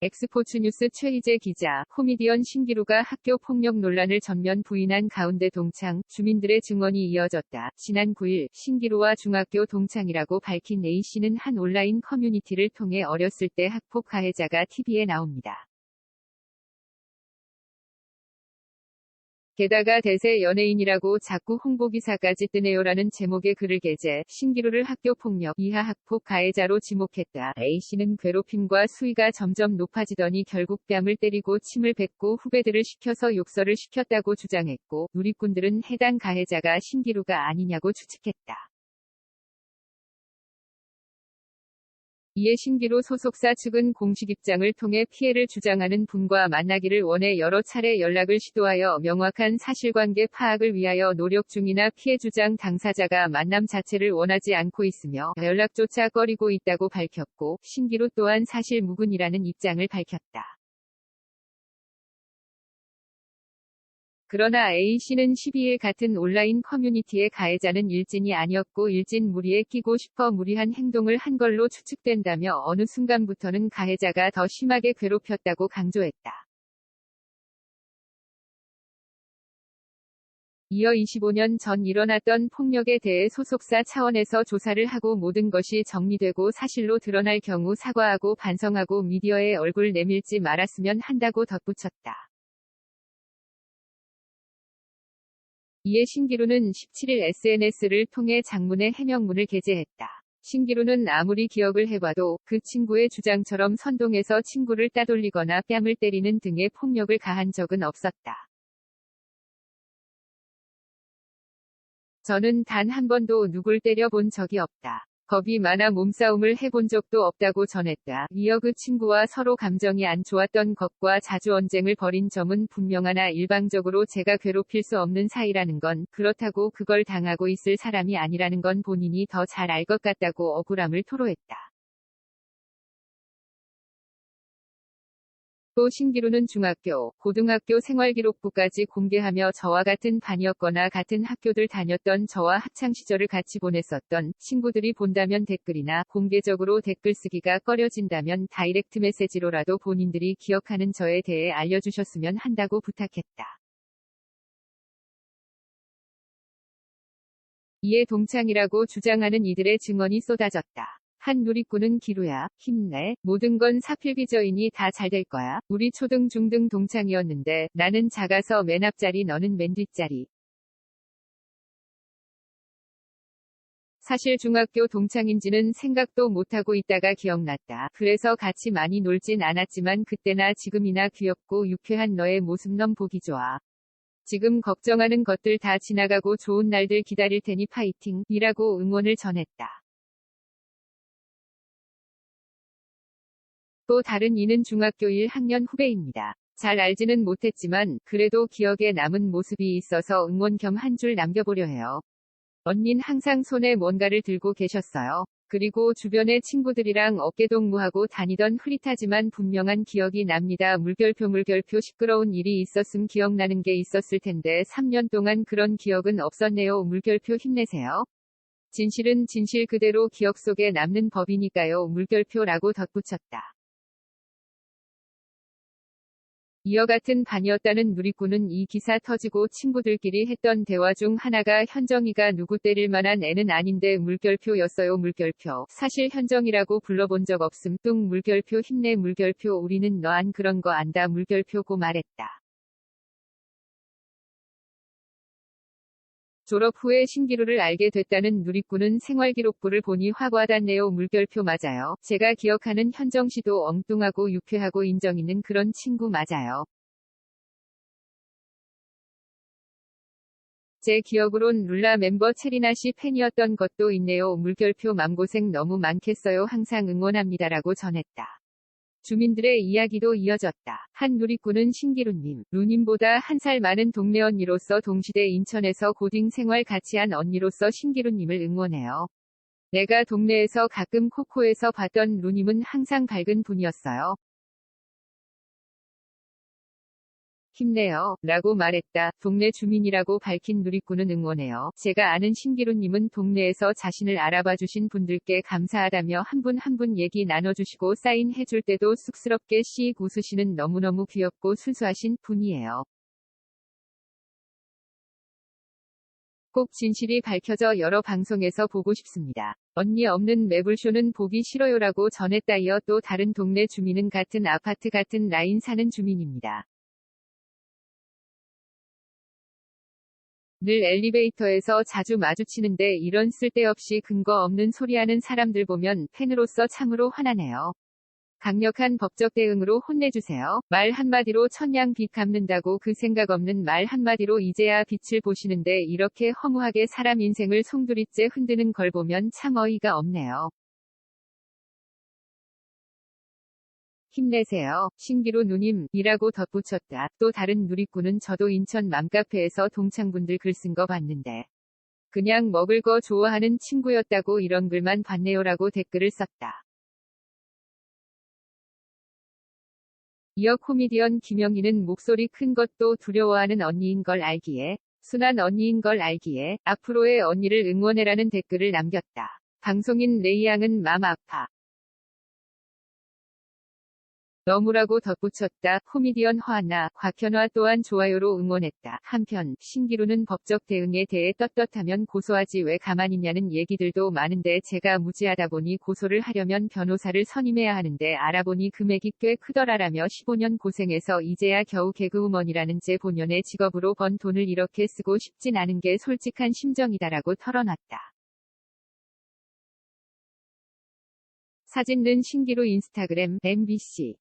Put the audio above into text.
엑스포츠뉴스 최희재 기자, 코미디언 신기루가 학교 폭력 논란을 전면 부인한 가운데 동창, 주민들의 증언이 이어졌다. 지난 9일, 신기루와 중학교 동창이라고 밝힌 A씨는 한 온라인 커뮤니티를 통해 어렸을 때 학폭 가해자가 TV에 나옵니다. 게다가 대세 연예인이라고 자꾸 홍보기사까지 뜨네요라는 제목의 글을 게재, 신기루를 학교폭력 이하 학폭 가해자로 지목했다. A씨는 괴롭힘과 수위가 점점 높아지더니 결국 뺨을 때리고 침을 뱉고 후배들을 시켜서 욕설을 시켰다고 주장했고, 누리꾼들은 해당 가해자가 신기루가 아니냐고 추측했다. 이에 신기루 소속사 측은 공식 입장을 통해 피해를 주장하는 분과 만나기를 원해 여러 차례 연락을 시도하여 명확한 사실관계 파악을 위하여 노력 중이나 피해 주장 당사자가 만남 자체를 원하지 않고 있으며 연락조차 꺼리고 있다고 밝혔고, 신기루 또한 사실 무근이라는 입장을 밝혔다. 그러나 A씨는 12일 같은 온라인 커뮤니티의 가해자는 일진이 아니었고 일진 무리에 끼고 싶어 무리한 행동을 한 걸로 추측된다며 어느 순간부터는 가해자가 더 심하게 괴롭혔다고 강조했다. 이어 25년 전 일어났던 폭력에 대해 소속사 차원에서 조사를 하고 모든 것이 정리되고 사실로 드러날 경우 사과하고 반성하고 미디어에 얼굴 내밀지 말았으면 한다고 덧붙였다. 이에 신기루는 17일 SNS를 통해 장문의 해명문을 게재했다. 신기루는 아무리 기억을 해봐도 그 친구의 주장처럼 선동해서 친구를 따돌리거나 뺨을 때리는 등의 폭력을 가한 적은 없었다. 저는 단 한 번도 누굴 때려본 적이 없다. 겁이 많아 몸싸움을 해본 적도 없다고 전했다. 이어 그 친구와 서로 감정이 안 좋았던 것과 자주 언쟁을 벌인 점은 분명하나 일방적으로 제가 괴롭힐 수 없는 사이라는 건, 그렇다고 그걸 당하고 있을 사람이 아니라는 건 본인이 더 잘 알 것 같다고 억울함을 토로했다. 또 신기루는 중학교, 고등학교 생활기록부까지 공개하며 저와 같은 반이었거나 같은 학교들 다녔던 저와 학창시절을 같이 보냈었던 친구들이 본다면 댓글이나 공개적으로 댓글 쓰기가 꺼려진다면 다이렉트 메시지로라도 본인들이 기억하는 저에 대해 알려주셨으면 한다고 부탁했다. 이에 동창이라고 주장하는 이들의 증언이 쏟아졌다. 한 누리꾼은 기루야, 힘내. 모든 건 사필비저이니 다 잘 될 거야. 우리 초등 중등 동창이었는데 나는 작아서 맨 앞자리 너는 맨 뒷자리. 사실 중학교 동창인지는 생각도 못하고 있다가 기억났다. 그래서 같이 많이 놀진 않았지만 그때나 지금이나 귀엽고 유쾌한 너의 모습 너무 보기 좋아. 지금 걱정하는 것들 다 지나가고 좋은 날들 기다릴 테니 파이팅! 이라고 응원을 전했다. 또 다른 이는 중학교 1학년 후배입니다. 잘 알지는 못했지만 그래도 기억에 남은 모습이 있어서 응원 겸 한 줄 남겨보려 해요. 언닌 항상 손에 뭔가를 들고 계셨어요. 그리고 주변의 친구들이랑 어깨동무하고 다니던 흐릿하지만 분명한 기억이 납니다. 물결표 시끄러운 일이 있었음 기억나는 게 있었을 텐데 3년 동안 그런 기억은 없었네요. 물결표 힘내세요. 진실은 진실 그대로 기억 속에 남는 법이니까요. 물결표라고 덧붙였다. 이어 같은 반이었다는 누리꾼은 이 기사 터지고 친구들끼리 했던 대화 중 하나가 현정이가 누구 때릴 만한 애는 아닌데 물결표였어요. 물결표. 사실 현정이라고 불러본 적 없음. 뚱 물결표 힘내 물결표 우리는 너 안 그런 거 안다 물결표고 말했다. 졸업 후에 신기루를 알게 됐다는 누리꾼은 생활기록부를 보니 확 와닿네요. 물결표 맞아요. 제가 기억하는 현정씨도 엉뚱하고 유쾌하고 인정 있는 그런 친구 맞아요. 제 기억으론 룰라 멤버 체리나씨 팬이었던 것도 있네요. 물결표 맘고생 너무 많겠어요. 항상 응원합니다라고 전했다. 주민들의 이야기도 이어졌다. 한 누리꾼은 신기루님, 루님보다 한 살 많은 동네 언니로서 동시대 인천에서 고딩 생활 같이 한 언니로서 신기루님을 응원해요. 내가 동네에서 가끔 코코에서 봤던 루님은 항상 밝은 분이었어요. 힘내요. 라고 말했다. 동네 주민이라고 밝힌 누리꾼은 응원해요. 제가 아는 신기루님은 동네에서 자신을 알아봐 주신 분들께 감사하다며 한 분 한 분 얘기 나눠주시고 사인해줄 때도 쑥스럽게 씩 웃으시는 너무너무 귀엽고 순수하신 분이에요. 꼭 진실이 밝혀져 여러 방송에서 보고 싶습니다. 언니 없는 매불쇼는 보기 싫어요라고 전했다. 이어 또 다른 동네 주민은 같은 아파트 같은 라인 사는 주민입니다. 늘 엘리베이터에서 자주 마주치는데 이런 쓸데없이 근거 없는 소리하는 사람들 보면 팬으로서 참으로 화나네요. 강력한 법적 대응으로 혼내주세요. 말 한마디로 천냥 빚 갚는다고 그 생각 없는 말 한마디로 이제야 빛을 보시는데 이렇게 허무하게 사람 인생을 송두리째 흔드는 걸 보면 참 어이가 없네요. 힘내세요. 신기루 누님, 이라고 덧붙였다. 또 다른 누리꾼은 저도 인천 맘카페에서 동창분들 글 쓴 거 봤는데 그냥 먹을 거 좋아하는 친구였다고 이런 글만 봤네요라고 댓글을 썼다. 이어 코미디언 김영희는 목소리 큰 것도 두려워하는 언니인 걸 알기에, 순한 언니인 걸 알기에, 앞으로의 언니를 응원해라는 댓글을 남겼다. 방송인 레이양은 맘 아파. 너무라고 덧붙였다. 코미디언 허한나, 곽현화 또한 좋아요로 응원했다. 한편 신기루는 법적 대응에 대해 떳떳하면 고소하지 왜 가만히 있냐는 얘기들도 많은데 제가 무지하다 보니 고소를 하려면 변호사를 선임해야 하는데 알아보니 금액이 꽤 크더라라며 15년 고생해서 이제야 겨우 개그우먼이라는 제 본연의 직업으로 번 돈을 이렇게 쓰고 싶진 않은 게 솔직한 심정이다라고 털어놨다. 사진 는 신기루 인스타그램 MBC